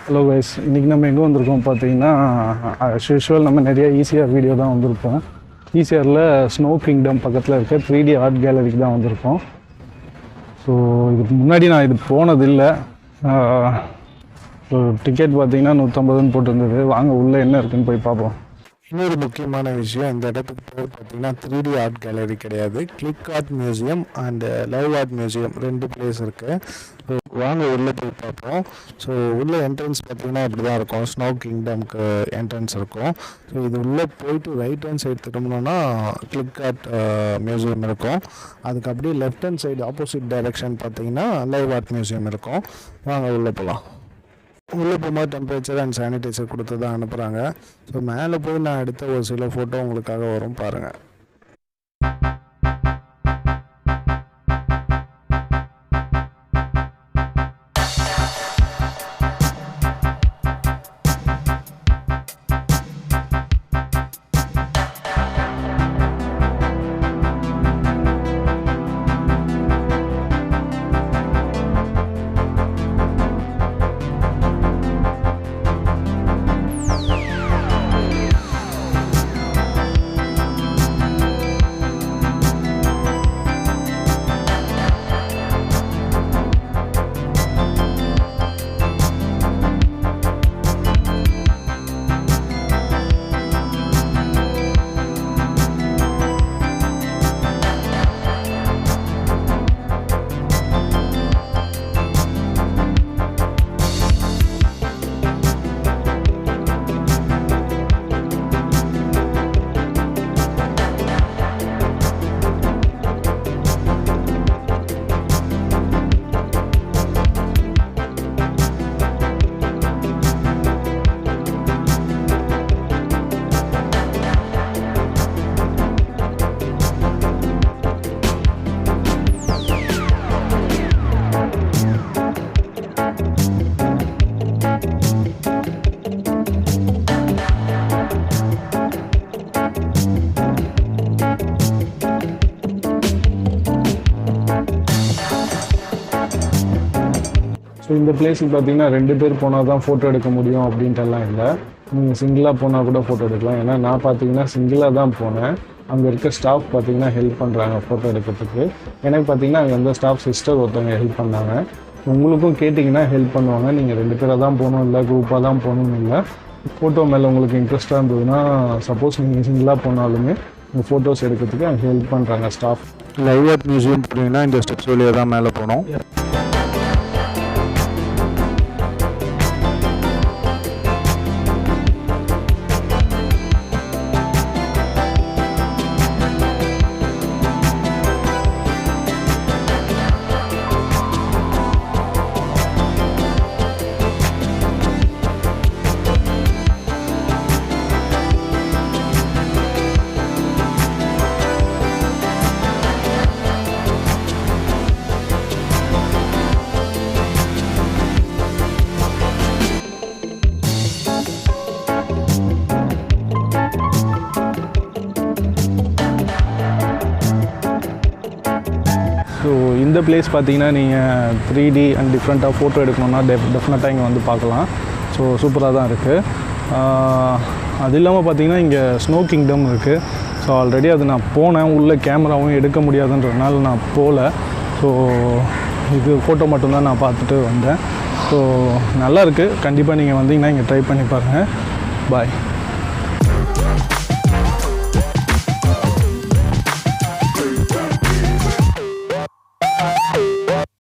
Hello guys, இன்றைக்கி நம்ம எங்கே வந்திருக்கோம் பார்த்தீங்கன்னா, ஆஸ் யூஷுவல் நம்ம நிறைய ஈசிஆர் வீடியோ தான் வந்திருப்போம். ஈசிஆரில் ஸ்னோ கிங்டம் பக்கத்தில் இருக்க 3D ஆர்ட் கேலரிக்கு தான் வந்திருக்கோம். ஸோ இதுக்கு முன்னாடி நான் இது போனதில்லை. ஸோ டிக்கெட் பார்த்தீங்கன்னா 150ன்னு போட்டிருந்தது. வாங்க உள்ளே என்ன இருக்குதுன்னு போய் பார்ப்போம். இன்னொரு முக்கியமான விஷயம், இந்த இடத்துக்கு பேர் பார்த்தீங்கன்னா 3D ஆர்ட் கேலரி கிடையாது, click art museum and live art museum 2 place இருக்குது. ஸோ வாங்க உள்ளே போய் பார்ப்போம். ஸோ உள்ள என்ட்ரன்ஸ் பார்த்தீங்கன்னா இப்படி தான் இருக்கும். ஸ்னோ கிங்டம்க்கு என்ட்ரன்ஸ் இருக்கும். ஸோ இது உள்ளே போயிட்டு right hand side திரும்பினோன்னா click art museum இருக்கும். அதுக்கு அப்படியே left hand side opposite direction பார்த்தீங்கன்னா லைவ் ஆர்ட் மியூசியம் இருக்கும். வாங்க உள்ளே போகலாம். உள்ளே போகும்போது டெம்பரேச்சர் அண்ட் சானிடைசர் கொடுத்து தான் அனுப்புகிறாங்க. ஸோ மேலே போய் நான் எடுத்த ஒரு சில ஃபோட்டோ உங்களுக்காக வரும், பாருங்கள். ஸோ இந்த பிளேஸுக்கு பார்த்தீங்கன்னா 2 பேர் போனால் தான் ஃபோட்டோ எடுக்க முடியும் அப்படின்ட்டுலாம் இல்லை. நீங்கள் சிங்கிளாக போனால் கூட ஃபோட்டோ எடுக்கலாம். ஏன்னா நான் பார்த்தீங்கன்னா சிங்கிளாக தான் போனேன். அங்கே இருக்க ஸ்டாஃப் பார்த்தீங்கன்னா ஹெல்ப் பண்ணுறாங்க ஃபோட்டோ எடுக்கிறதுக்கு. எனக்கு பார்த்தீங்கன்னா அங்கே அந்த ஸ்டாஃப் சிஸ்டர் ஒருத்தவங்க ஹெல்ப் பண்ணாங்க. உங்களுக்கும் கேட்டிங்கன்னா ஹெல்ப் பண்ணுவாங்க. நீங்கள் 2 பேராக தான் போகணும் இல்லை, குரூப்பாக தான் போகணும்னு இல்லை. ஃபோட்டோ மேலே உங்களுக்கு இன்ட்ரெஸ்ட்டாக இருந்ததுன்னா, சப்போஸ் நீங்கள் சிங்கிளாக போனாலுமே உங்கள் ஃபோட்டோஸ் எடுக்கிறதுக்கு அங்கே ஹெல்ப் பண்ணுறாங்க ஸ்டாஃப். லைவ் ஆர்ட் மியூசியம் போனீங்கன்னா இந்த ஸ்டெப்ஸ் வழியாக தான் மேலே போகணும். ஸோ இந்த பிளேஸ் பார்த்தீங்கன்னா நீங்கள் 3D அண்ட் டிஃப்ரெண்ட்டாக ஃபோட்டோ எடுக்கணுன்னா டெஃபினட்டாக இங்கே வந்து பார்க்கலாம். ஸோ சூப்பராக தான் இருக்குது. அது இல்லாமல் பார்த்தீங்கன்னா இங்கே ஸ்னோ கிங்டம் இருக்குது. ஸோ ஆல்ரெடி அது நான் போனேன். உள்ளே கேமராவும் எடுக்க முடியாதுன்றதுனால நான் போகல. ஸோ இது ஃபோட்டோ மட்டும்தான் நான் பார்த்துட்டு வந்தேன். ஸோ நல்லாயிருக்கு. கண்டிப்பாக நீங்கள் வந்தீங்கன்னா இங்கே ட்ரை பண்ணி பாருங்கள். பாய்.